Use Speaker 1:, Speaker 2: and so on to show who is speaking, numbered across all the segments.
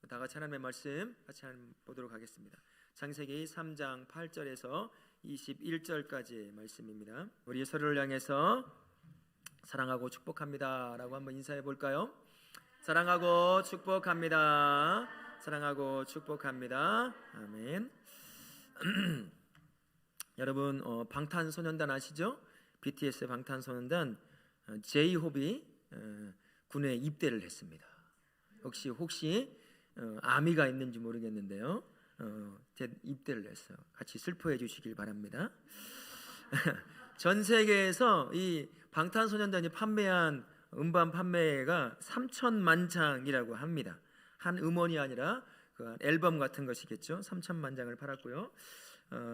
Speaker 1: 다 같이 하나님의 말씀 같이 보도록 하겠습니다. 창세기 3장 8절에서 21절까지의 말씀입니다. 우리 서로를 향해서 사랑하고 축복합니다 라고 한번 인사해 볼까요? 사랑하고 축복합니다. 사랑하고 축복합니다. 아멘. 여러분 방탄소년단 아시죠? BTS 방탄소년단 제이홉이 군에 입대를 했습니다. 혹시 아미가 있는지 모르겠는데요. 입대를 했어요. 같이 슬퍼해 주시길 바랍니다. 전 세계에서 이 방탄소년단이 판매한 음반 판매가 3천만 장이라고 합니다. 한 음원이 아니라 그 앨범 같은 것이겠죠. 3천만 장을 팔았고요.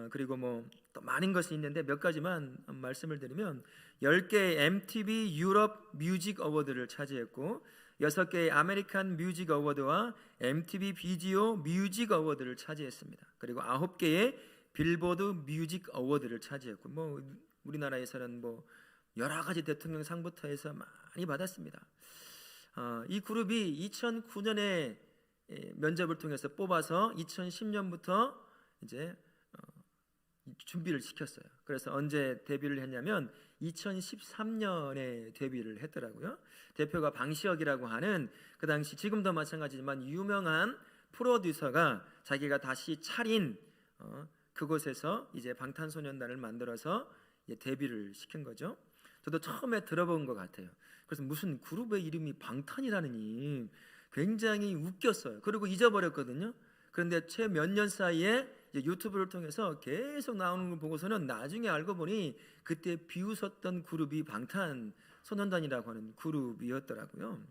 Speaker 1: 그리고 뭐 또 많은 것이 있는데 몇 가지만 말씀을 드리면 10개의 MTV 유럽 뮤직 어워드를 차지했고 6개의 아메리칸 뮤직 어워드와 MTV 비디오 뮤직 어워드를 차지했습니다. 그리고 9개의 빌보드 뮤직 어워드를 차지했고 뭐 우리나라에서는 뭐 여러 가지 대통령상부터 해서 많이 받았습니다. 이 그룹이 2009년에 면접을 통해서 뽑아서 2010년부터 이제 준비를 시켰어요. 그래서 언제 데뷔를 했냐면 2013년에 데뷔를 했더라고요. 대표가 방시혁이라고 하는 그 당시 지금도 마찬가지지만 유명한 프로듀서가 자기가 다시 차린 그곳에서 이제 방탄소년단을 만들어서 이제 데뷔를 시킨 거죠. 저도 처음에 들어본 것 같아요. 그래서 무슨 그룹의 이름이 방탄이라느니 굉장히 웃겼어요. 그리고 잊어버렸거든요. 그런데 채 몇 년 사이에 유튜브를 통해서 계속 나오는 걸 보고서는 나중에 알고 보니 그때 비웃었던 그룹이 방탄소년단이라고 하는 그룹이었더라고요.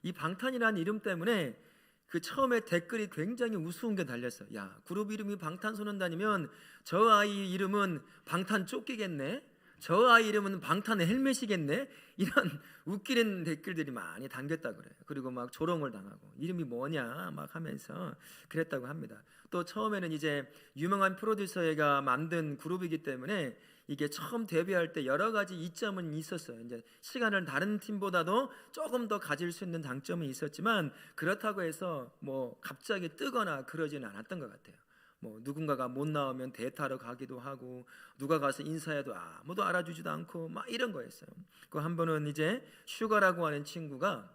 Speaker 1: 이 방탄이라는 이름 때문에 그 처음에 댓글이 굉장히 우스운 게 달렸어요. 야, 그룹 이름이 방탄소년단이면 저 아이 이름은 방탄 조끼겠네, 저 아이 이름은 방탄 헬멧이겠네, 이런 웃기는 댓글들이 많이 담겼다 그래요. 그리고 막 조롱을 당하고 이름이 뭐냐 막 하면서 그랬다고 합니다. 또 처음에는 이제 유명한 프로듀서가 만든 그룹이기 때문에 이게 처음 데뷔할 때 여러 가지 이점은 있었어요. 이제 시간을 다른 팀보다도 조금 더 가질 수 있는 장점은 있었지만 그렇다고 해서 뭐 갑자기 뜨거나 그러지는 않았던 것 같아요. 뭐 누군가가 못 나오면 대타로 가기도 하고 누가 가서 인사해도 아무도 알아주지도 않고 막 이런 거였어요. 그 한 번은 이제 슈가라고 하는 친구가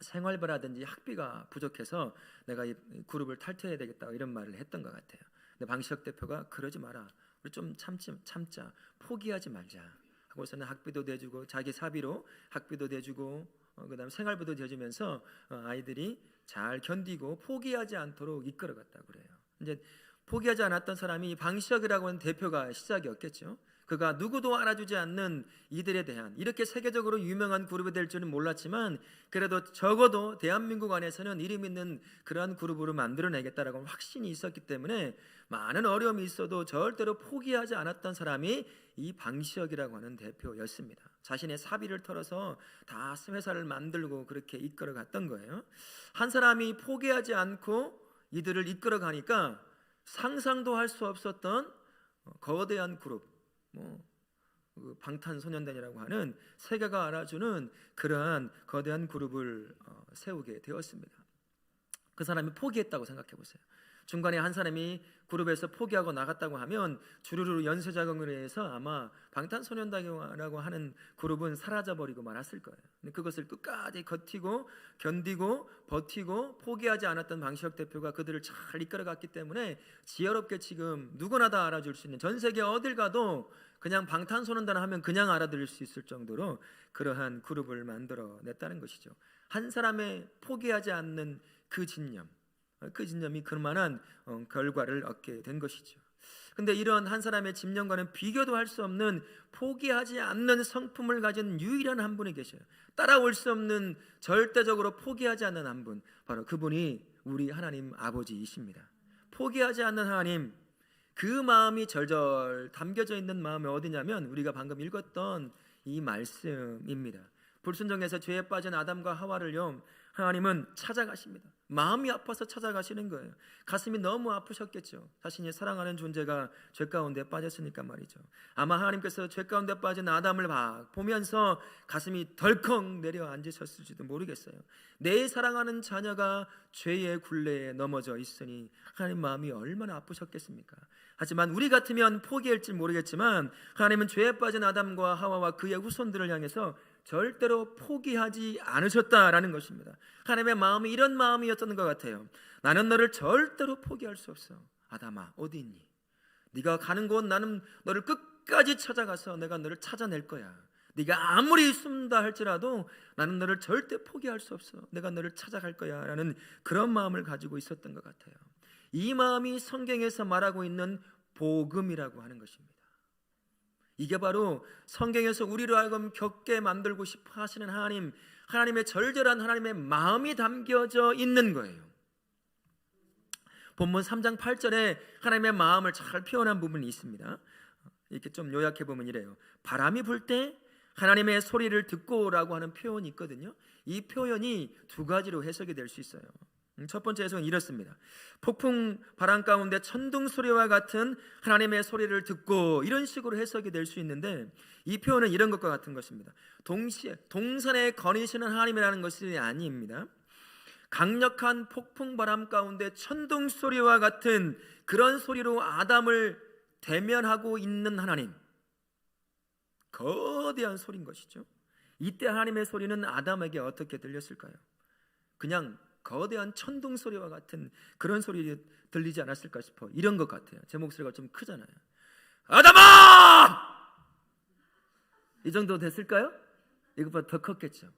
Speaker 1: 생활비라든지 학비가 부족해서 내가 이 그룹을 탈퇴해야 되겠다 이런 말을 했던 것 같아요. 근데 방시혁 대표가 그러지 마라, 우리 좀 참자, 포기하지 말자 하고서는 학비도 내주고 자기 사비로 학비도 내주고 그다음에 생활비도 내주면서 아이들이 잘 견디고 포기하지 않도록 이끌어갔다고 그래요. 이제 포기하지 않았던 사람이 방시혁이라고 하는 대표가 시작이었겠죠. 그가 누구도 알아주지 않는 이들에 대한 이렇게 세계적으로 유명한 그룹이 될 줄은 몰랐지만 그래도 적어도 대한민국 안에서는 이름 있는 그러한 그룹으로 만들어내겠다라고 하는 확신이 있었기 때문에 많은 어려움이 있어도 절대로 포기하지 않았던 사람이 이 방시혁이라고 하는 대표였습니다. 자신의 사비를 털어서 다 회사를 만들고 그렇게 이끌어갔던 거예요. 한 사람이 포기하지 않고 이들을 이끌어가니까 상상도 할 수 없었던 거대한 그룹, 그 방탄소년단이라고 하는 세계가 알아주는 그러한 거대한 그룹을 세우게 되었습니다. 그 사람이 포기했다고 생각해 보세요. 중간에 한 사람이 그룹에서 포기하고 나갔다고 하면 주르르 연쇄작용을 해서 아마 방탄소년단이라고 하는 그룹은 사라져버리고 말았을 거예요. 근데 그것을 끝까지 견디고 버티고 포기하지 않았던 방시혁 대표가 그들을 잘 이끌어갔기 때문에 지혜롭게 지금 누구나 다 알아줄 수 있는, 전 세계 어딜 가도 그냥 방탄소년단 하면 그냥 알아들을 수 있을 정도로 그러한 그룹을 만들어냈다는 것이죠. 한 사람의 포기하지 않는 그 진념이 그만한 결과를 얻게 된 것이죠. 근데 이런 한 사람의 집념과는 비교도 할 수 없는 포기하지 않는 성품을 가진 유일한 한 분이 계셔요. 따라올 수 없는, 절대적으로 포기하지 않는 한 분, 바로 그분이 우리 하나님 아버지이십니다. 포기하지 않는 하나님, 그 마음이 절절 담겨져 있는 마음이 어디냐면 우리가 방금 읽었던 이 말씀입니다. 불순종에서 죄에 빠진 아담과 하와를요 하나님은 찾아가십니다. 마음이 아파서 찾아가시는 거예요. 가슴이 너무 아프셨겠죠. 자신이 사랑하는 존재가 죄 가운데 빠졌으니까 말이죠. 아마 하나님께서 죄 가운데 빠진 아담을 보면서 가슴이 덜컥 내려앉으셨을지도 모르겠어요. 내 사랑하는 자녀가 죄의 굴레에 넘어져 있으니 하나님 마음이 얼마나 아프셨겠습니까? 하지만 우리 같으면 포기할지 모르겠지만 하나님은 죄에 빠진 아담과 하와와 그의 후손들을 향해서 절대로 포기하지 않으셨다라는 것입니다. 하나님의 마음이 이런 마음이었던 것 같아요. 나는 너를 절대로 포기할 수 없어. 아담아, 어디 있니? 네가 가는 곳 나는 너를 끝까지 찾아가서 내가 너를 찾아낼 거야. 네가 아무리 숨다 할지라도 나는 너를 절대 포기할 수 없어. 내가 너를 찾아갈 거야 라는 그런 마음을 가지고 있었던 것 같아요. 이 마음이 성경에서 말하고 있는 복음이라고 하는 것입니다. 이게 바로 성경에서 우리로 하여금 겪게 만들고 싶어 하시는 하나님의 절절한 하나님의 마음이 담겨져 있는 거예요. 본문 3장 8절에 하나님의 마음을 잘 표현한 부분이 있습니다. 이렇게 좀 요약해 보면 이래요. 바람이 불 때 하나님의 소리를 듣고라고 하는 표현이 있거든요. 이 표현이 두 가지로 해석이 될 수 있어요. 첫 번째 해석은 이렇습니다. 폭풍 바람 가운데 천둥 소리와 같은 하나님의 소리를 듣고, 이런 식으로 해석이 될 수 있는데, 이 표현은 이런 것과 같은 것입니다. 동산에 거니시는 하나님이라는 것이 아닙니다. 강력한 폭풍 바람 가운데 천둥 소리와 같은 그런 소리로 아담을 대면하고 있는 하나님, 거대한 소리인 것이죠. 이때 하나님의 소리는 아담에게 어떻게 들렸을까요? 그냥 거대한 천둥 소리와 같은 그런 소리 들리지 않았을까 싶어. 이런 것 같아요. 제 목소리가 좀 크잖아요. 아담아! 이 정도 됐을까요? 이것보다 더 컸겠죠.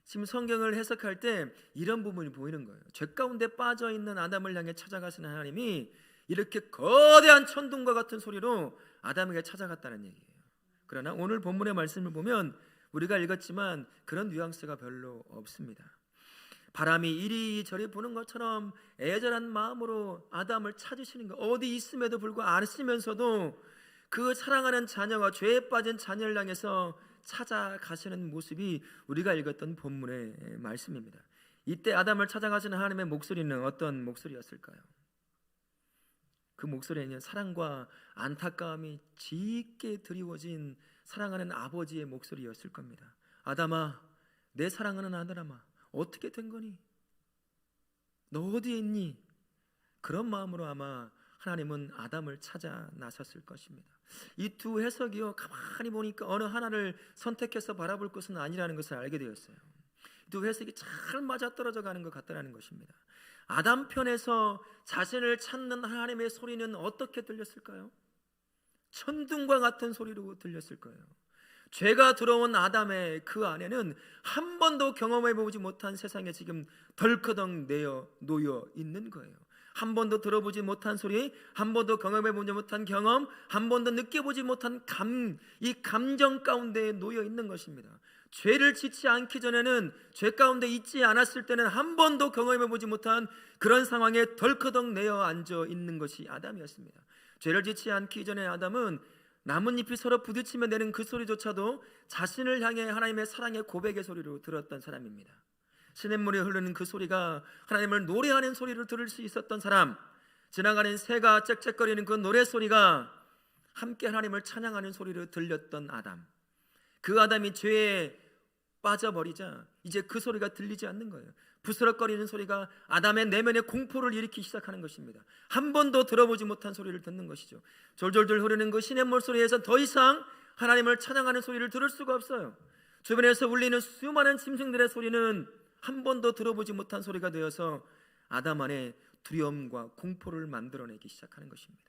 Speaker 1: 지금 성경을 해석할 때 이런 부분이 보이는 거예요. 죄 가운데 빠져있는 아담을 향해 찾아가시는 하나님이 이렇게 거대한 천둥과 같은 소리로 아담에게 찾아갔다는 얘기예요. 그러나 오늘 본문의 말씀을 보면 우리가 읽었지만 그런 뉘앙스가 별로 없습니다. 바람이 이리저리 부는 것처럼 애절한 마음으로 아담을 찾으시는 거, 어디 있음에도 불구하고 아시면서도 그 사랑하는 자녀가 죄에 빠진 자녀를 향해서 찾아가시는 모습이 우리가 읽었던 본문의 말씀입니다. 이때 아담을 찾아가시는 하나님의 목소리는 어떤 목소리였을까요? 그 목소리에는 사랑과 안타까움이 짙게 드리워진 사랑하는 아버지의 목소리였을 겁니다. 아담아, 내 사랑하는 아들아마, 어떻게 된 거니? 너 어디에 있니? 그런 마음으로 아마 하나님은 아담을 찾아 나섰을 것입니다. 이 두 해석이요, 가만히 보니까 어느 하나를 선택해서 바라볼 것은 아니라는 것을 알게 되었어요. 두 해석이 잘 맞아떨어져 가는 것 같다는 것입니다. 아담 편에서 자신을 찾는 하나님의 소리는 어떻게 들렸을까요? 천둥과 같은 소리로 들렸을 거예요. 죄가 들어온 아담의 그 안에는 한 번도 경험해보지 못한 세상에 지금 덜커덩 놓여 있는 거예요. 한 번도 들어보지 못한 소리, 한 번도 경험해보지 못한 경험, 한 번도 느껴보지 못한 이 감정 가운데 놓여 있는 것입니다. 죄를 짓지 않기 전에는, 죄 가운데 있지 않았을 때는 한 번도 경험해보지 못한 그런 상황에 덜커덩 내어 앉아 있는 것이 아담이었습니다. 죄를 짓지 않기 전에 아담은 나뭇잎이 서로 부딪히며 내는 그 소리조차도 자신을 향해 하나님의 사랑의 고백의 소리로 들었던 사람입니다. 시냇물이 흐르는 그 소리가 하나님을 노래하는 소리를 들을 수 있었던 사람, 지나가는 새가 짹짹거리는 그 노래소리가 함께 하나님을 찬양하는 소리를 들렸던 아담, 그 아담이 죄에 빠져버리자 이제 그 소리가 들리지 않는 거예요. 부스럭거리는 소리가 아담의 내면에 공포를 일으키기 시작하는 것입니다. 한 번도 들어보지 못한 소리를 듣는 것이죠. 졸졸졸 흐르는 그 시냇물 소리에서 더 이상 하나님을 찬양하는 소리를 들을 수가 없어요. 주변에서 울리는 수많은 짐승들의 소리는 한 번도 들어보지 못한 소리가 되어서 아담 안에 두려움과 공포를 만들어내기 시작하는 것입니다.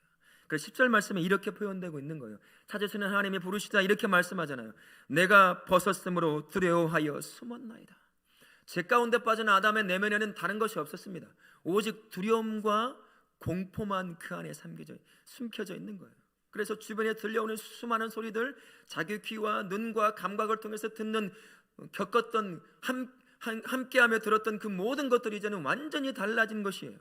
Speaker 1: 그래서 10절 말씀에 이렇게 표현되고 있는 거예요. 찾으시는 하나님이 부르시다 이렇게 말씀하잖아요. 내가 벗었으므로 두려워하여 숨었나이다. 죄 가운데 빠진 아담의 내면에는 다른 것이 없었습니다. 오직 두려움과 공포만 그 안에 숨겨져 있는 거예요. 그래서 주변에 들려오는 수많은 소리들, 자기 귀와 눈과 감각을 통해서 겪었던 함께하며 들었던 그 모든 것들이 이제는 완전히 달라진 것이에요.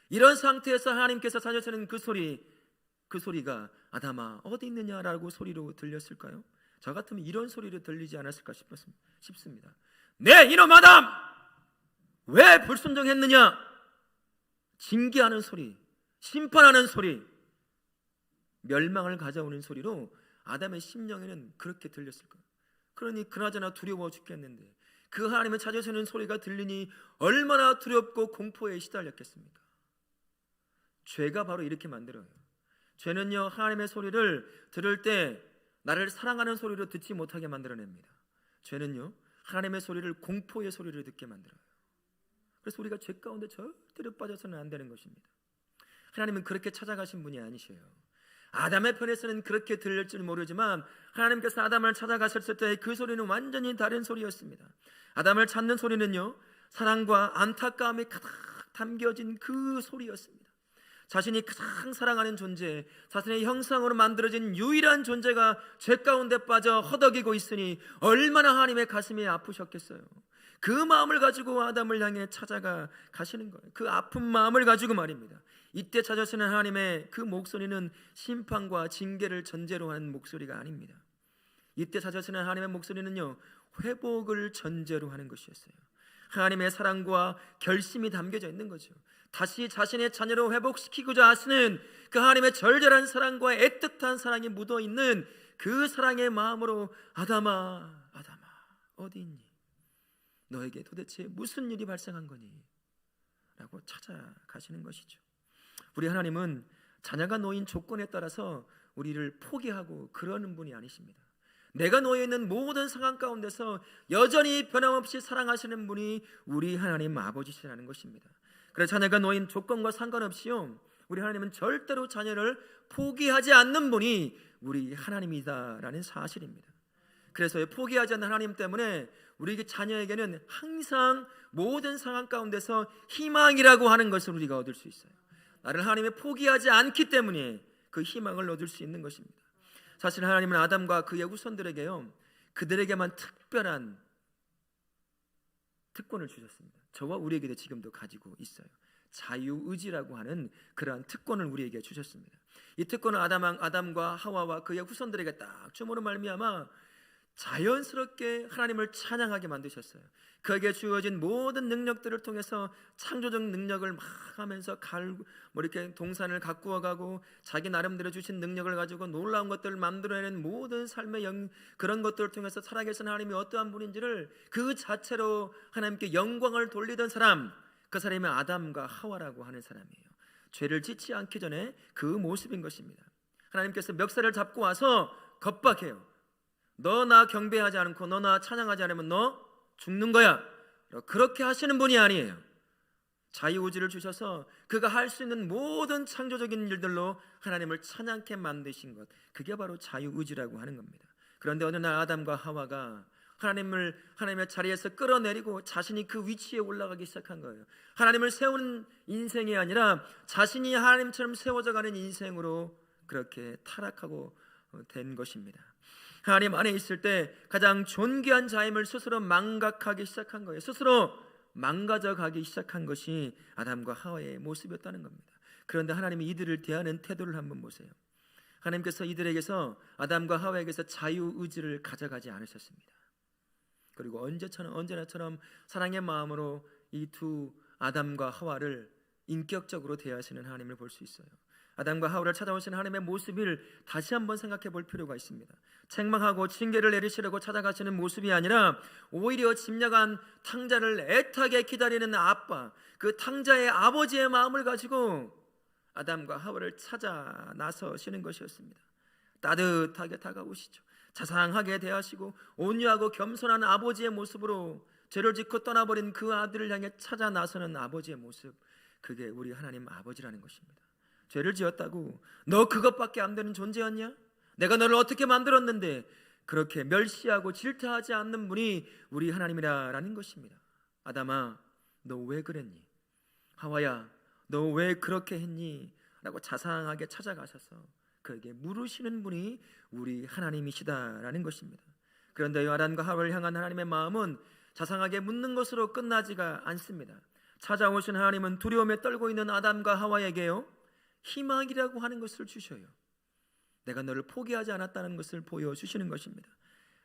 Speaker 1: 이런 상태에서 하나님께서 찾으시는 그 소리가 아담아 어디 있느냐라고 소리로 들렸을까요? 저 같으면 이런 소리로 들리지 않았을까 싶습니다. 네, 이놈 아담! 왜 불순종했느냐? 징계하는 소리, 심판하는 소리, 멸망을 가져오는 소리로 아담의 심령에는 그렇게 들렸을 거예요. 그러니 그나저나 두려워 죽겠는데 그 하나님을 찾으시는 소리가 들리니 얼마나 두렵고 공포에 시달렸겠습니까? 죄가 바로 이렇게 만들어요. 죄는요, 하나님의 소리를 들을 때 나를 사랑하는 소리로 듣지 못하게 만들어냅니다. 죄는요, 하나님의 소리를 공포의 소리를 듣게 만들어요. 그래서 우리가 죄 가운데 절대로 빠져서는 안 되는 것입니다. 하나님은 그렇게 찾아가신 분이 아니셔요. 아담의 편에서는 그렇게 들릴지 모르지만 하나님께서 아담을 찾아가셨을 때 그 소리는 완전히 다른 소리였습니다. 아담을 찾는 소리는요, 사랑과 안타까움이 가득 담겨진 그 소리였습니다. 자신이 가장 사랑하는 존재, 자신의 형상으로 만들어진 유일한 존재가 죄 가운데 빠져 허덕이고 있으니 얼마나 하나님의 가슴이 아프셨겠어요. 그 마음을 가지고 아담을 향해 찾아가 가시는 거예요. 그 아픈 마음을 가지고 말입니다. 이때 찾아서는 하나님의 그 목소리는 심판과 징계를 전제로 하는 목소리가 아닙니다. 이때 찾아서는 하나님의 목소리는요, 회복을 전제로 하는 것이었어요. 하나님의 사랑과 결심이 담겨져 있는 거죠. 다시 자신의 자녀로 회복시키고자 하시는 그 하나님의 절절한 사랑과 애틋한 사랑이 묻어있는 그 사랑의 마음으로 아담아, 아담아, 어디 있니? 너에게 도대체 무슨 일이 발생한 거니? 라고 찾아가시는 것이죠. 우리 하나님은 자녀가 놓인 조건에 따라서 우리를 포기하고 그러는 분이 아니십니다. 내가 놓여 있는 모든 상황 가운데서 여전히 변함없이 사랑하시는 분이 우리 하나님 아버지시라는 것입니다. 그래서 자녀가 놓인 조건과 상관없이요, 우리 하나님은 절대로 자녀를 포기하지 않는 분이 우리 하나님이다라는 사실입니다. 그래서 포기하지 않는 하나님 때문에 우리 자녀에게는 항상 모든 상황 가운데서 희망이라고 하는 것을 우리가 얻을 수 있어요. 나를 하나님이 포기하지 않기 때문에 그 희망을 얻을 수 있는 것입니다. 사실 하나님은 아담과 그의 후손들에게요, 그들에게만 특별한 특권을 주셨습니다. 저와 우리에게도 지금도 가지고 있어요. 자유의지라고 하는 그러한 특권을 우리에게 주셨습니다. 이 특권은 아담과 하와와 그의 후손들에게 딱 줌으로 말미암아 자연스럽게 하나님을 찬양하게 만드셨어요. 그에게 주어진 모든 능력들을 통해서 창조적 능력을 막 하면서 이렇게 동산을 가꾸어가고 자기 나름대로 주신 능력을 가지고 놀라운 것들을 만들어내는 모든 삶의 그런 것들을 통해서 살아계신 하나님이 어떠한 분인지를 그 자체로 하나님께 영광을 돌리던 사람, 그 사람이 아담과 하와라고 하는 사람이에요. 죄를 짓지 않기 전에 그 모습인 것입니다. 하나님께서 멱살을 잡고 와서 겁박해요. 너 나 경배하지 않고 너 나 찬양하지 않으면 너 죽는 거야. 그렇게 하시는 분이 아니에요. 자유의지를 주셔서 그가 할 수 있는 모든 창조적인 일들로 하나님을 찬양케 만드신 것, 그게 바로 자유의지라고 하는 겁니다. 그런데 어느 날 아담과 하와가 하나님의 자리에서 끌어내리고 자신이 그 위치에 올라가기 시작한 거예요. 하나님을 세우는 인생이 아니라 자신이 하나님처럼 세워져가는 인생으로 그렇게 타락하고 된 것입니다. 하나님 안에 있을 때 가장 존귀한 자임을 스스로 망각하기 시작한 거예요. 스스로 망가져가기 시작한 것이 아담과 하와의 모습이었다는 겁니다. 그런데 하나님이 이들을 대하는 태도를 한번 보세요. 하나님께서 이들에게서, 아담과 하와에게서 자유의지를 가져가지 않으셨습니다. 그리고 언제나처럼 사랑의 마음으로 이 두 아담과 하와를 인격적으로 대하시는 하나님을 볼 수 있어요. 아담과 하와를 찾아오신 하나님의 모습을 다시 한번 생각해 볼 필요가 있습니다. 책망하고 징계를 내리시려고 찾아가시는 모습이 아니라 오히려 짐작한 탕자를 애타게 기다리는 아빠, 그 탕자의 아버지의 마음을 가지고 아담과 하와를 찾아 나서시는 것이었습니다. 따뜻하게 다가오시죠. 자상하게 대하시고 온유하고 겸손한 아버지의 모습으로 죄를 짓고 떠나버린 그 아들을 향해 찾아 나서는 아버지의 모습, 그게 우리 하나님 아버지라는 것입니다. 죄를 지었다고 너 그것밖에 안 되는 존재였냐? 내가 너를 어떻게 만들었는데, 그렇게 멸시하고 질타하지 않는 분이 우리 하나님이라는 것입니다. 아담아, 너 왜 그랬니? 하와야, 너 왜 그렇게 했니? 라고 자상하게 찾아가셔서 그에게 물으시는 분이 우리 하나님이시다라는 것입니다. 그런데 아담과 하와를 향한 하나님의 마음은 자상하게 묻는 것으로 끝나지가 않습니다. 찾아오신 하나님은 두려움에 떨고 있는 아담과 하와에게요, 희망이라고 하는 것을 주셔요. 내가 너를 포기하지 않았다는 것을 보여주시는 것입니다.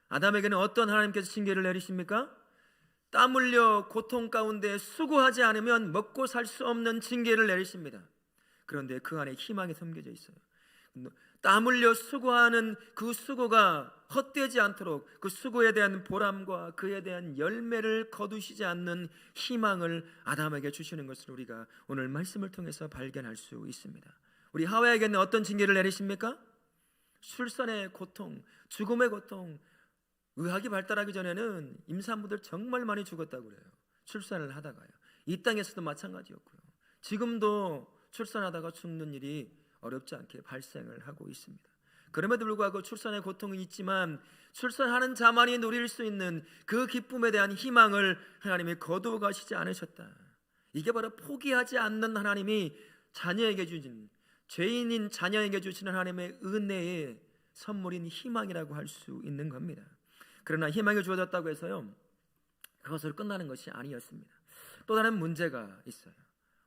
Speaker 1: 아담에게는 어떤 하나님께서 징계를 내리십니까? 땀 흘려 고통 가운데 수고하지 않으면 먹고 살 수 없는 징계를 내리십니다. 그런데 그 안에 희망이 담겨져 있어요. 땀 흘려 수고하는 그 수고가 헛되지 않도록 그 수고에 대한 보람과 그에 대한 열매를 거두시지 않는 희망을 아담에게 주시는 것을 우리가 오늘 말씀을 통해서 발견할 수 있습니다. 우리 하와에게는 어떤 징계를 내리십니까? 출산의 고통, 죽음의 고통. 의학이 발달하기 전에는 임산부들 정말 많이 죽었다고 그래요. 출산을 하다가요. 이 땅에서도 마찬가지였고요. 지금도 출산하다가 죽는 일이 어렵지 않게 발생을 하고 있습니다. 그럼에도 불구하고 출산의 고통은 있지만 출산하는 자만이 누릴 수 있는 그 기쁨에 대한 희망을 하나님이 거두어 가시지 않으셨다. 이게 바로 포기하지 않는 하나님이 자녀에게 주신, 죄인인 자녀에게 주시는 하나님의 은혜의 선물인 희망이라고 할 수 있는 겁니다. 그러나 희망이 주어졌다고 해서요, 그것으로 끝나는 것이 아니었습니다. 또 다른 문제가 있어요.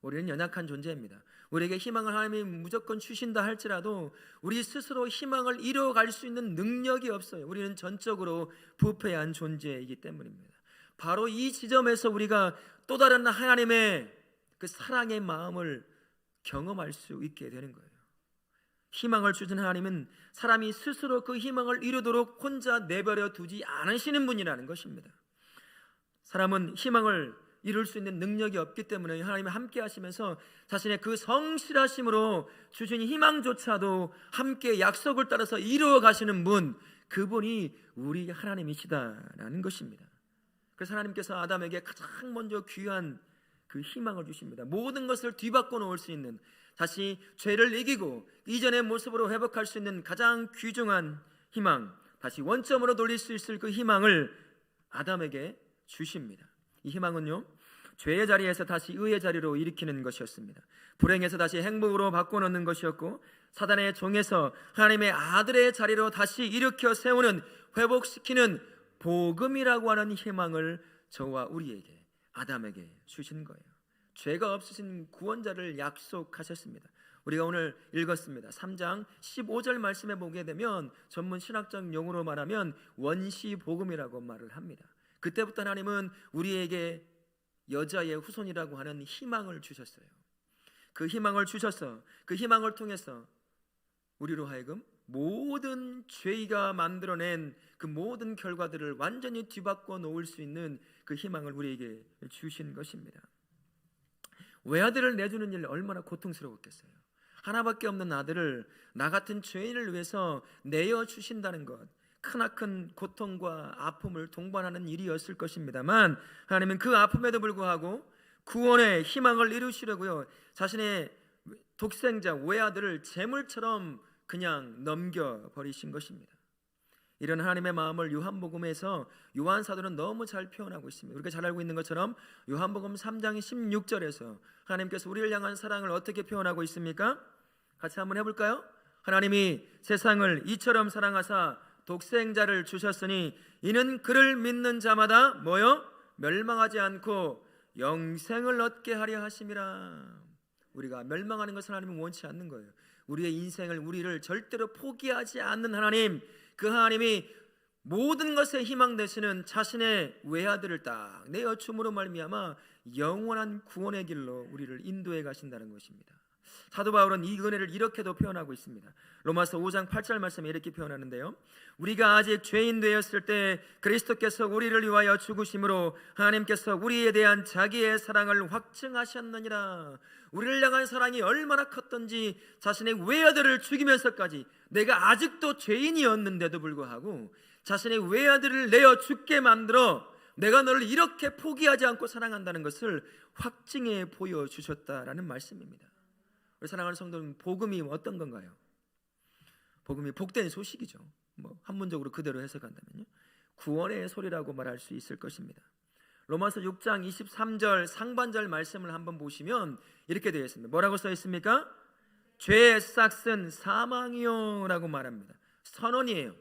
Speaker 1: 우리는 연약한 존재입니다. 우리에게 희망을 하나님이 무조건 주신다 할지라도 우리 스스로 희망을 이루어갈 수 있는 능력이 없어요. 우리는 전적으로 부패한 존재이기 때문입니다. 바로 이 지점에서 우리가 또 다른 하나님의 그 사랑의 마음을 경험할 수 있게 되는 거예요. 희망을 주신 하나님은 사람이 스스로 그 희망을 이루도록 혼자 내버려 두지 않으시는 분이라는 것입니다. 사람은 희망을 이룰 수 있는 능력이 없기 때문에 하나님이 함께 하시면서 자신의 그 성실하심으로 주신 희망조차도 함께 약속을 따라서 이루어 가시는 분, 그분이 우리 하나님이시다라는 것입니다. 그래서 하나님께서 아담에게 가장 먼저 귀한 그 희망을 주십니다. 모든 것을 뒤바꿔 놓을 수 있는, 다시 죄를 이기고 이전의 모습으로 회복할 수 있는 가장 귀중한 희망, 다시 원점으로 돌릴 수 있을 그 희망을 아담에게 주십니다. 이 희망은요, 죄의 자리에서 다시 의의 자리로 일으키는 것이었습니다. 불행에서 다시 행복으로 바꿔놓는 것이었고, 사단의 종에서 하나님의 아들의 자리로 다시 일으켜 세우는, 회복시키는 복음이라고 하는 희망을 저와 우리에게, 아담에게 주신 거예요. 죄가 없으신 구원자를 약속하셨습니다. 우리가 오늘 읽었습니다. 3장 15절 말씀에 보게 되면 전문 신학적 용어로 말하면 원시복음이라고 말을 합니다. 그때부터 하나님은 우리에게 여자의 후손이라고 하는 희망을 주셨어요. 그 희망을 주셔서 그 희망을 통해서 우리로 하여금 모든 죄가 만들어낸 그 모든 결과들을 완전히 뒤바꿔 놓을 수 있는 그 희망을 우리에게 주신 것입니다. 외아들을 내주는 일 얼마나 고통스러웠겠어요. 하나밖에 없는 아들을 나 같은 죄인을 위해서 내어주신다는 것, 크나큰 고통과 아픔을 동반하는 일이었을 것입니다만, 하나님은 그 아픔에도 불구하고 구원의 희망을 이루시려고요, 자신의 독생자 외아들을 제물처럼 그냥 넘겨버리신 것입니다. 이런 하나님의 마음을 요한복음에서 요한 사도는 너무 잘 표현하고 있습니다. 우리가 잘 알고 있는 것처럼 요한복음 3장 16절에서 하나님께서 우리를 향한 사랑을 어떻게 표현하고 있습니까? 같이 한번 해볼까요? 하나님이 세상을 이처럼 사랑하사 독생자를 주셨으니 이는 그를 믿는 자마다 뭐요? 멸망하지 않고 영생을 얻게 하려 하심이라. 우리가 멸망하는 것을 하나님은 원치 않는 거예요. 우리의 인생을, 우리를 절대로 포기하지 않는 하나님, 그 하나님이 모든 것에 희망 되시는 자신의 외아들을 딱 내어줌으로 말미암아 영원한 구원의 길로 우리를 인도해 가신다는 것입니다. 사도 바울은 이 은혜를 이렇게도 표현하고 있습니다. 로마서 5장 8절 말씀에 이렇게 표현하는데요, 우리가 아직 죄인 되었을 때 그리스도께서 우리를 위하여 죽으심으로 하나님께서 우리에 대한 자기의 사랑을 확증하셨느니라. 우리를 향한 사랑이 얼마나 컸던지, 자신의 외아들을 죽이면서까지, 내가 아직도 죄인이었는데도 불구하고 자신의 외아들을 내어 죽게 만들어 내가 너를 이렇게 포기하지 않고 사랑한다는 것을 확증해 보여주셨다라는 말씀입니다. 우리 사랑하는 성도는, 복음이 어떤 건가요? 복음이 복된 소식이죠. 한문적으로 그대로 해석한다면요, 구원의 소리라고 말할 수 있을 것입니다. 로마서 6장 23절 상반절 말씀을 한번 보시면 이렇게 되어 있습니다. 뭐라고 써 있습니까? 죄의 싹은 사망이요 라고 말합니다. 선언이에요.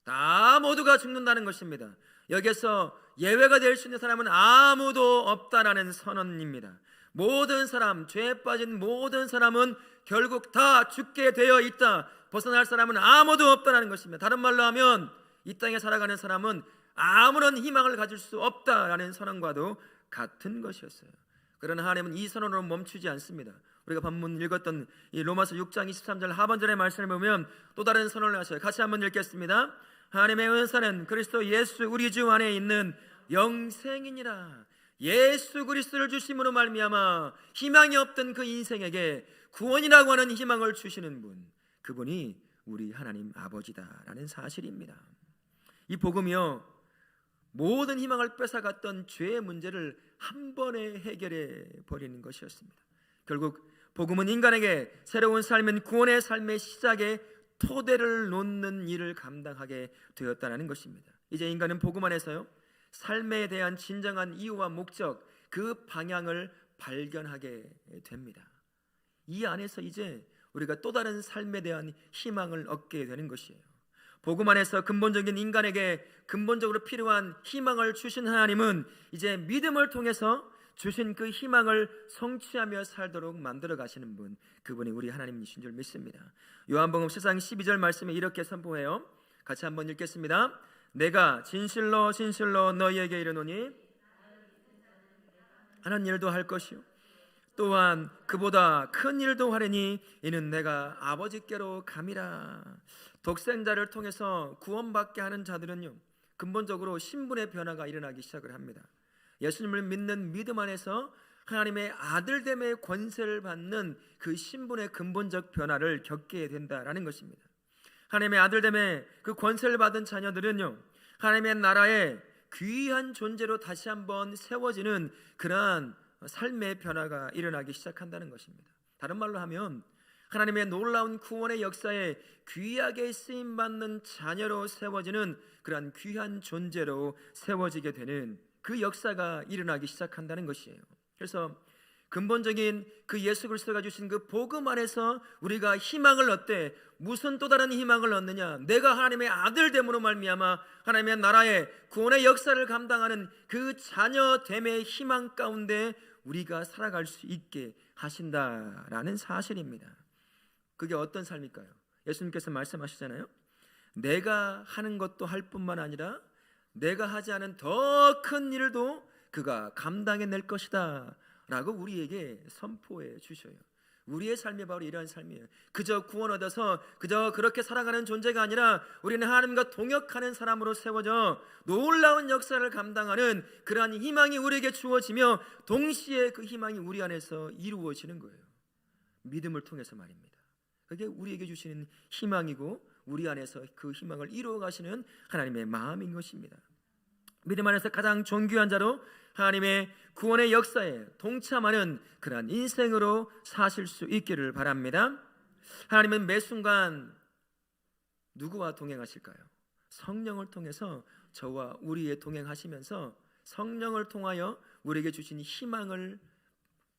Speaker 1: 다 모두가 죽는다는 것입니다. 여기서 예외가 될 수 있는 사람은 아무도 없다라는 선언입니다. 모든 사람, 죄에 빠진 모든 사람은 결국 다 죽게 되어 있다. 벗어날 사람은 아무도 없다는 것입니다. 다른 말로 하면 이 땅에 살아가는 사람은 아무런 희망을 가질 수 없다라는 선언과도 같은 것이었어요. 그러나 하나님은 이 선언으로 멈추지 않습니다. 우리가 방금 읽었던 이 로마서 6장 23절 하반절의 말씀을 보면 또 다른 선언을 하셔요. 같이 한번 읽겠습니다. 하나님의 은사는 그리스도 예수 우리 주 안에 있는 영생이니라. 예수 그리스도를 주심으로 말미암아 희망이 없던 그 인생에게 구원이라고 하는 희망을 주시는 분, 그분이 우리 하나님 아버지다라는 사실입니다. 이 복음이요, 모든 희망을 뺏어갔던 죄의 문제를 한 번에 해결해 버리는 것이었습니다. 결국 복음은 인간에게 새로운 삶은 구원의 삶의 시작에 토대를 놓는 일을 감당하게 되었다는 것입니다. 이제 인간은 복음 안에서요, 삶에 대한 진정한 이유와 목적, 그 방향을 발견하게 됩니다. 이 안에서 이제 우리가 또 다른 삶에 대한 희망을 얻게 되는 것이에요. 복음 안에서 근본적인 인간에게 근본적으로 필요한 희망을 주신 하나님은 이제 믿음을 통해서 주신 그 희망을 성취하며 살도록 만들어 가시는 분, 그분이 우리 하나님이신 줄 믿습니다. 요한복음 10장 12절 말씀에 이렇게 선포해요. 같이 한번 읽겠습니다. 내가 진실로 진실로 너희에게 이르노니 하는 일도 할 것이요 또한 그보다 큰 일도 하리니 이는 내가 아버지께로 감이라. 독생자를 통해서 구원받게 하는 자들은요, 근본적으로 신분의 변화가 일어나기 시작을 합니다. 예수님을 믿는 믿음 안에서 하나님의 아들됨의 권세를 받는 그 신분의 근본적 변화를 겪게 된다라는 것입니다. 하나님의 아들됨의 그 권세를 받은 자녀들은요, 하나님의 나라의 귀한 존재로 다시 한번 세워지는 그러한 삶의 변화가 일어나기 시작한다는 것입니다. 다른 말로 하면 하나님의 놀라운 구원의 역사에 귀하게 쓰임받는 자녀로 세워지는 그러한 귀한 존재로 세워지게 되는 그 역사가 일어나기 시작한다는 것이에요. 그래서 근본적인 그 예수 그리스도가 주신 그 복음 안에서 우리가 희망을 얻되, 무슨 또 다른 희망을 얻느냐? 내가 하나님의 아들됨으로 말미암아 하나님의 나라의 구원의 역사를 감당하는 그 자녀됨의 희망 가운데 우리가 살아갈 수 있게 하신다라는 사실입니다. 그게 어떤 삶일까요? 예수님께서 말씀하시잖아요. 내가 하는 것도 할 뿐만 아니라 내가 하지 않은 더 큰 일도 그가 감당해낼 것이다 라고 우리에게 선포해 주셔요. 우리의 삶이 바로 이러한 삶이에요. 그저 구원 얻어서 그저 그렇게 살아가는 존재가 아니라 우리는 하나님과 동역하는 사람으로 세워져 놀라운 역사를 감당하는 그러한 희망이 우리에게 주어지며 동시에 그 희망이 우리 안에서 이루어지는 거예요. 믿음을 통해서 말입니다. 그게 우리에게 주시는 희망이고 우리 안에서 그 희망을 이루어 가시는 하나님의 마음인 것입니다. 믿음 안에서 가장 존귀한 자로 하나님의 구원의 역사에 동참하는 그러한 인생으로 사실 수 있기를 바랍니다. 하나님은 매 순간 누구와 동행하실까요? 성령을 통해서 저와 우리의 동행하시면서 성령을 통하여 우리에게 주신 희망을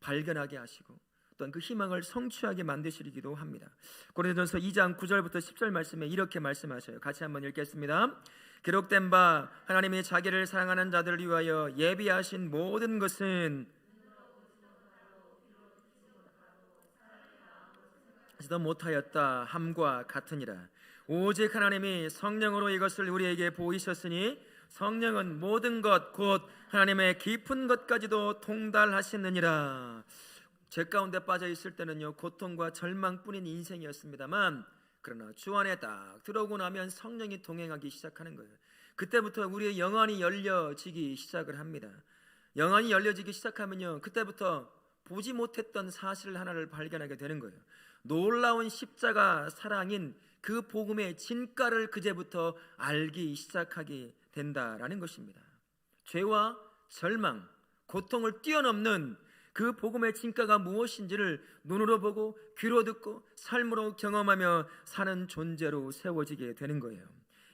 Speaker 1: 발견하게 하시고 또한 그 희망을 성취하게 만드시기도 합니다. 고린도전서 2장 9절부터 10절 말씀에 이렇게 말씀하셔요. 같이 한번 읽겠습니다. 기록된 바 하나님이 자기를 사랑하는 자들을 위하여 예비하신 모든 것은 하지도 못하였다 함과 같으니라. 오직 하나님이 성령으로 이것을 우리에게 보이셨으니 성령은 모든 것 곧 하나님의 깊은 것까지도 통달하시느니라. 죄 가운데 빠져 있을 때는요, 고통과 절망뿐인 인생이었습니다만 그러나 주 안에 딱 들어오고 나면 성령이 동행하기 시작하는 거예요. 그때부터 우리의 영안이 열려지기 시작을 합니다. 영안이 열려지기 시작하면요, 그때부터 보지 못했던 사실 하나를 발견하게 되는 거예요. 놀라운 십자가 사랑인 그 복음의 진가를 그제부터 알기 시작하게 된다라는 것입니다. 죄와 절망, 고통을 뛰어넘는 그 복음의 진가가 무엇인지를 눈으로 보고 귀로 듣고 삶으로 경험하며 사는 존재로 세워지게 되는 거예요.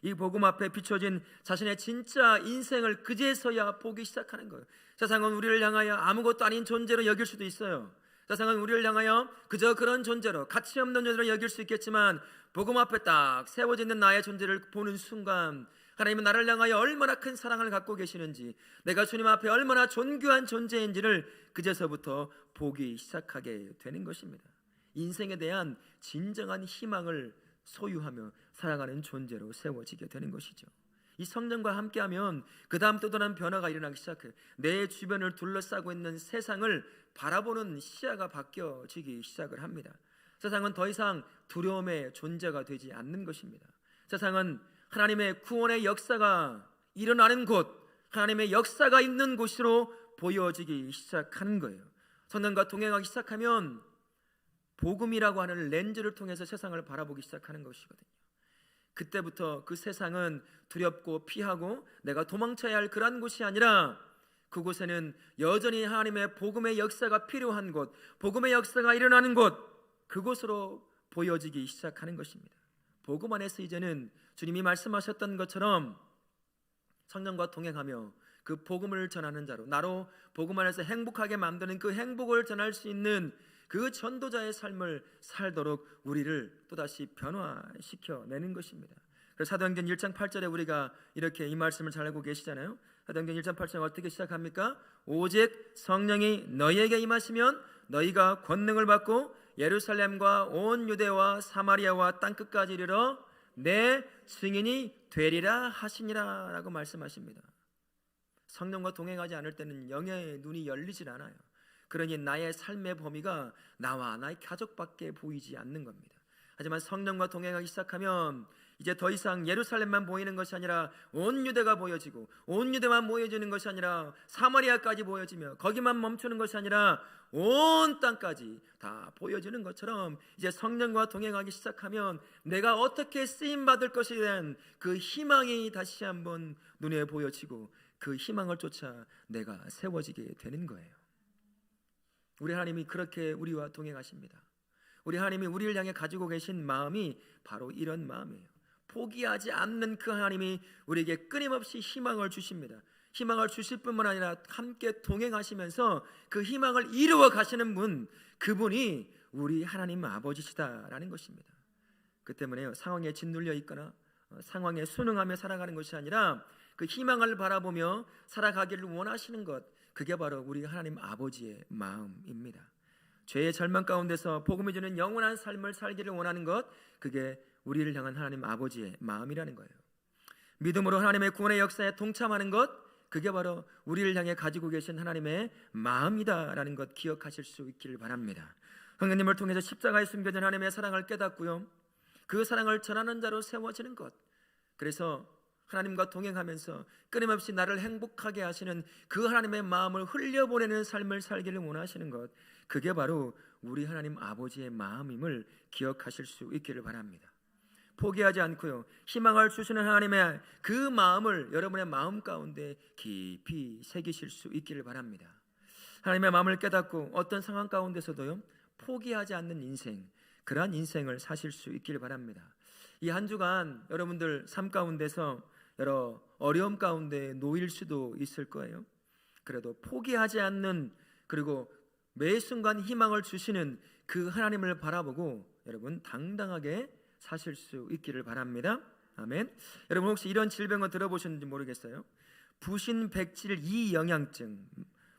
Speaker 1: 이 복음 앞에 비춰진 자신의 진짜 인생을 그제서야 보기 시작하는 거예요. 세상은 우리를 향하여 아무것도 아닌 존재로 여길 수도 있어요. 세상은 우리를 향하여 그저 그런 존재로, 가치 없는 존재로 여길 수 있겠지만 복음 앞에 딱 세워지는 나의 존재를 보는 순간 하나님은 나를 향하여 얼마나 큰 사랑을 갖고 계시는지, 내가 주님 앞에 얼마나 존귀한 존재인지를 그제서부터 보기 시작하게 되는 것입니다. 인생에 대한 진정한 희망을 소유하며 살아가는 존재로 세워지게 되는 것이죠. 이 성령과 함께하면 그 다음 또 다른 변화가 일어나기 시작해요. 내 주변을 둘러싸고 있는 세상을 바라보는 시야가 바뀌어지기 시작을 합니다. 세상은 더 이상 두려움의 존재가 되지 않는 것입니다. 세상은 하나님의 구원의 역사가 일어나는 곳, 하나님의 역사가 있는 곳으로 보여지기 시작하는 거예요. 성령과 동행하기 시작하면 복음이라고 하는 렌즈를 통해서 세상을 바라보기 시작하는 것이거든요. 그때부터 그 세상은 두렵고 피하고 내가 도망쳐야 할 그런 곳이 아니라 그곳에는 여전히 하나님의 복음의 역사가 필요한 곳, 복음의 역사가 일어나는 곳, 그곳으로 보여지기 시작하는 것입니다. 복음 안에서 이제는 주님이 말씀하셨던 것처럼 성령과 동행하며 그 복음을 전하는 자로, 나로 복음 안에서 행복하게 만드는 그 행복을 전할 수 있는 그 전도자의 삶을 살도록 우리를 또다시 변화시켜내는 것입니다. 그래서 사도행전 1장 8절에 우리가 이렇게 이 말씀을 잘 알고 계시잖아요. 사도행전 1장 8절 어떻게 시작합니까? 오직 성령이 너희에게 임하시면 너희가 권능을 받고 예루살렘과 온 유대와 사마리아와 땅끝까지 이르러 내 증인이 되리라 하시니라 라고 말씀하십니다. 성령과 동행하지 않을 때는 영의 눈이 열리질 않아요. 그러니 나의 삶의 범위가 나와 나의 가족밖에 보이지 않는 겁니다. 하지만 성령과 동행하기 시작하면 이제 더 이상 예루살렘만 보이는 것이 아니라 온 유대가 보여지고, 온 유대만 보여지는 것이 아니라 사마리아까지 보여지며, 거기만 멈추는 것이 아니라 온 땅까지 다 보여지는 것처럼 이제 성령과 동행하기 시작하면 내가 어떻게 쓰임받을 것에 대한 그 희망이 다시 한번 눈에 보여지고, 그 희망을 쫓아 내가 세워지게 되는 거예요. 우리 하나님이 그렇게 우리와 동행하십니다. 우리 하나님이 우리를 향해 가지고 계신 마음이 바로 이런 마음이에요. 포기하지 않는 그 하나님이 우리에게 끊임없이 희망을 주십니다. 희망을 주실 뿐만 아니라 함께 동행하시면서 그 희망을 이루어 가시는 분, 그분이 우리 하나님 아버지시다라는 것입니다. 그 때문에 상황에 짓눌려 있거나 상황에 순응하며 살아가는 것이 아니라 그 희망을 바라보며 살아가기를 원하시는 것, 그게 바로 우리 하나님 아버지의 마음입니다. 죄의 절망 가운데서 복음이 주는 영원한 삶을 살기를 원하는 것, 그게 우리를 향한 하나님 아버지의 마음이라는 거예요. 믿음으로 하나님의 구원의 역사에 동참하는 것, 그게 바로 우리를 향해 가지고 계신 하나님의 마음이다라는 것 기억하실 수 있기를 바랍니다. 성령님을 통해서 십자가에 숨겨진 하나님의 사랑을 깨닫고요, 그 사랑을 전하는 자로 세워지는 것, 그래서 하나님과 동행하면서 끊임없이 나를 행복하게 하시는 그 하나님의 마음을 흘려보내는 삶을 살기를 원하시는 것, 그게 바로 우리 하나님 아버지의 마음임을 기억하실 수 있기를 바랍니다. 포기하지 않고요, 희망을 주시는 하나님의 그 마음을 여러분의 마음 가운데 깊이 새기실 수 있기를 바랍니다. 하나님의 마음을 깨닫고 어떤 상황 가운데서도요, 포기하지 않는 인생, 그러한 인생을 사실 수 있기를 바랍니다. 이 한 주간 여러분들 삶 가운데서 여러 어려움 가운데 놓일 수도 있을 거예요. 그래도 포기하지 않는, 그리고 매 순간 희망을 주시는 그 하나님을 바라보고 여러분 당당하게 사실 수 있기를 바랍니다. 아멘. 여러분 혹시 이런 질병을 들어보셨는지 모르겠어요. 부신백질 2영양증,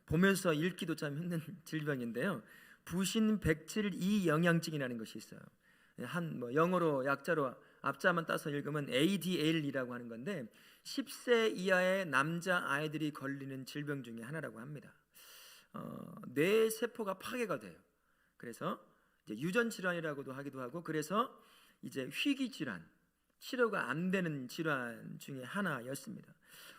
Speaker 1: 보면서 읽기도 참 힘든 질병인데요. 부신백질 2영양증이라는 것이 있어요. 영어로 약자로 앞자만 따서 읽으면 ADL이라고 하는 건데 10세 이하의 남자 아이들이 걸리는 질병 중에 하나라고 합니다. 뇌 세포가 파괴가 돼요. 그래서 이제 유전 질환이라고도 하기도 하고, 그래서 이제 희귀 질환, 치료가 안 되는 질환 중에 하나였습니다.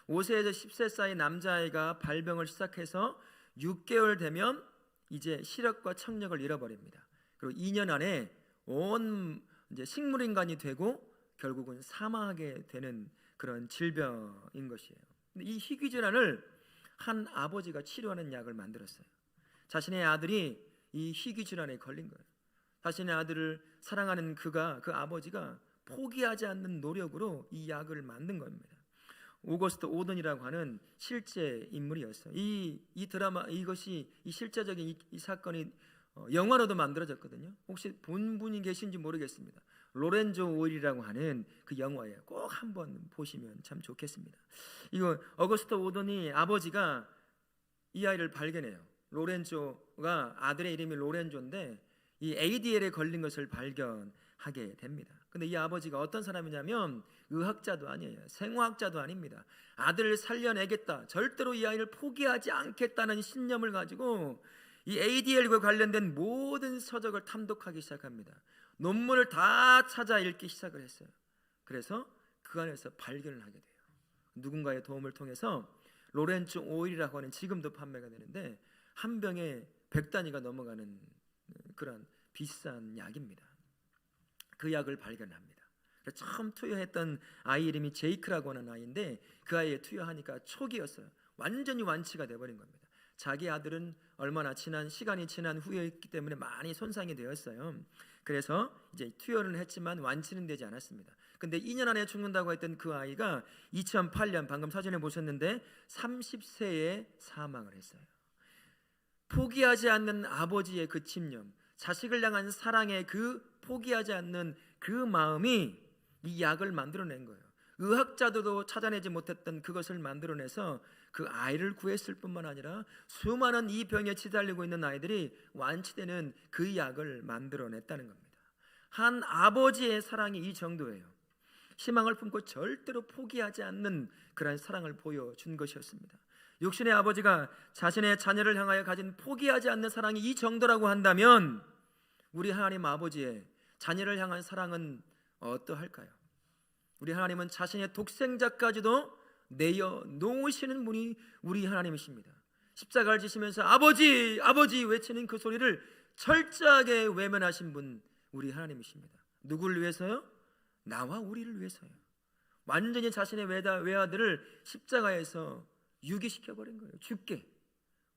Speaker 1: 5세에서 10세 사이 남자아이가 발병을 시작해서 6개월 되면 이제 시력과 청력을 잃어버립니다. 그리고 2년 안에 온 이제 식물인간이 되고 결국은 사망하게 되는 그런 질병인 것이에요. 근데 이 희귀 질환을 한 아버지가 치료하는 약을 만들었어요. 자신의 아들이 이 희귀 질환에 걸린 거예요. 자신의 아들을 사랑하는 그 아버지가 포기하지 않는 노력으로 이 약을 만든 겁니다. 오거스트 오든이라고 하는 실제 인물이었어요. 이 드라마, 이 실제적인 이 사건이 영화로도 만들어졌거든요. 혹시 본 분이 계신지 모르겠습니다. 로렌조 오일이라고 하는 그 영화에 꼭 한번 보시면 참 좋겠습니다. 이거 어거스트 오든이 아버지가 이 아이를 발견해요. 로렌조가, 아들의 이름이 로렌조인데 이 ADL에 걸린 것을 발견하게 됩니다. 근데 이 아버지가 어떤 사람이냐면 의학자도 아니에요. 생화학자도 아닙니다. 아들을 살려내겠다, 절대로 이 아이를 포기하지 않겠다는 신념을 가지고 이 ADL과 관련된 모든 서적을 탐독하기 시작합니다. 논문을 다 찾아 읽기 시작을 했어요. 그래서 그 안에서 발견을 하게 돼요. 누군가의 도움을 통해서 로렌츠 오일이라고 하는, 지금도 판매가 되는데 한 병에 100단위가 넘어가는 그런 비싼 약입니다. 그 약을 발견합니다. 처음 투여했던 아이 이름이 제이크라고 하는 아이인데 그 아이에 투여하니까 초기였어요. 완전히 완치가 돼버린 겁니다. 자기 아들은 얼마나 시간이 지난 후였기 때문에 많이 손상이 되었어요. 그래서 이제 투여는 했지만 완치는 되지 않았습니다. 근데 2년 안에 죽는다고 했던 그 아이가 2008년, 방금 사진에 보셨는데 30세에 사망을 했어요. 포기하지 않는 아버지의 그 집념, 자식을 향한 사랑의 그 포기하지 않는 그 마음이 이 약을 만들어낸 거예요. 의학자들도 찾아내지 못했던 그것을 만들어내서 그 아이를 구했을 뿐만 아니라 수많은 이 병에 시달리고 있는 아이들이 완치되는 그 약을 만들어냈다는 겁니다. 한 아버지의 사랑이 이 정도예요. 희망을 품고 절대로 포기하지 않는 그런 사랑을 보여준 것이었습니다. 육신의 아버지가 자신의 자녀를 향하여 가진 포기하지 않는 사랑이 이 정도라고 한다면 우리 하나님 아버지의 자녀를 향한 사랑은 어떠할까요? 우리 하나님은 자신의 독생자까지도 내어 놓으시는 분이 우리 하나님이십니다. 십자가를 지시면서 아버지, 아버지 외치는 그 소리를 철저하게 외면하신 분 우리 하나님이십니다. 누구를 위해서요? 나와 우리를 위해서요. 완전히 자신의 외아들을 십자가에서 유기시켜버린 거예요. 죽게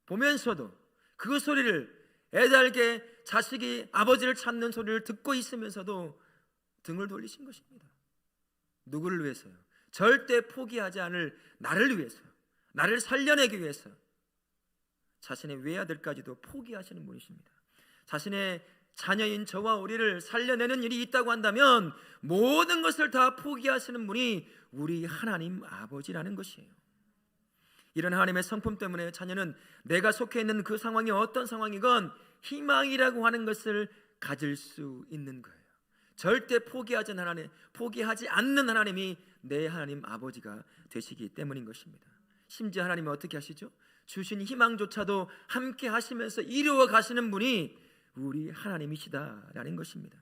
Speaker 1: 보면서도 그 소리를, 애달게 자식이 아버지를 찾는 소리를 듣고 있으면서도 등을 돌리신 것입니다. 누구를 위해서요? 절대 포기하지 않을 나를 위해서요. 나를 살려내기 위해서 자신의 외아들까지도 포기하시는 분이십니다. 자신의 자녀인 저와 우리를 살려내는 일이 있다고 한다면 모든 것을 다 포기하시는 분이 우리 하나님 아버지라는 것이에요. 이런 하나님의 성품 때문에 자녀는 내가 속해 있는 그 상황이 어떤 상황이건 희망이라고 하는 것을 가질 수 있는 거예요. 절대 포기하지 않는 하나님이 내 하나님 아버지가 되시기 때문인 것입니다. 심지어 하나님은 어떻게 하시죠? 주신 희망조차도 함께 하시면서 이루어 가시는 분이 우리 하나님이시다라는 것입니다.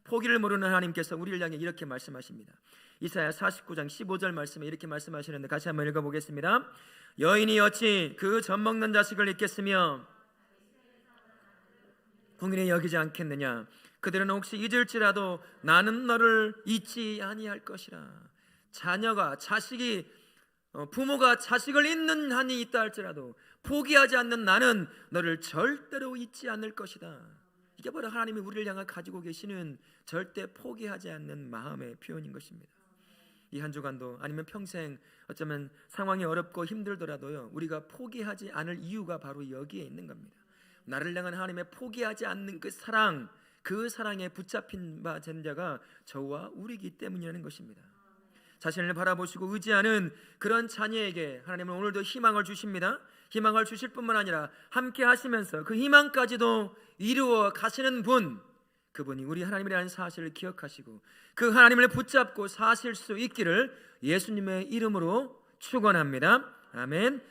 Speaker 1: 포기를 모르는 하나님께서 우리를 향해 이렇게 말씀하십니다. 이사야 49장 15절 말씀에 이렇게 말씀하시는데 같이 한번 읽어보겠습니다. 여인이 어찌 그 젖먹는 자식을 잊겠으며 궁일이 여기지 않겠느냐. 그들은 혹시 잊을지라도 나는 너를 잊지 아니할 것이라. 부모가 자식을 잊는 한이 있다 할지라도 포기하지 않는 나는 너를 절대로 잊지 않을 것이다. 이게 바로 하나님이 우리를 향해 가지고 계시는 절대 포기하지 않는 마음의 표현인 것입니다. 이 한 주간도 아니면 평생 어쩌면 상황이 어렵고 힘들더라도요, 우리가 포기하지 않을 이유가 바로 여기에 있는 겁니다. 나를 향한 하나님의 포기하지 않는 그 사랑, 그 사랑에 붙잡힌 바 된 자가 저와 우리이기 때문이라는 것입니다. 자신을 바라보시고 의지하는 그런 자녀에게 하나님은 오늘도 희망을 주십니다. 희망을 주실 뿐만 아니라 함께 하시면서 그 희망까지도 이루어 가시는 분, 그분이 우리 하나님이라는 사실을 기억하시고 그 하나님을 붙잡고 사실 수 있기를 예수님의 이름으로 축원합니다. 아멘.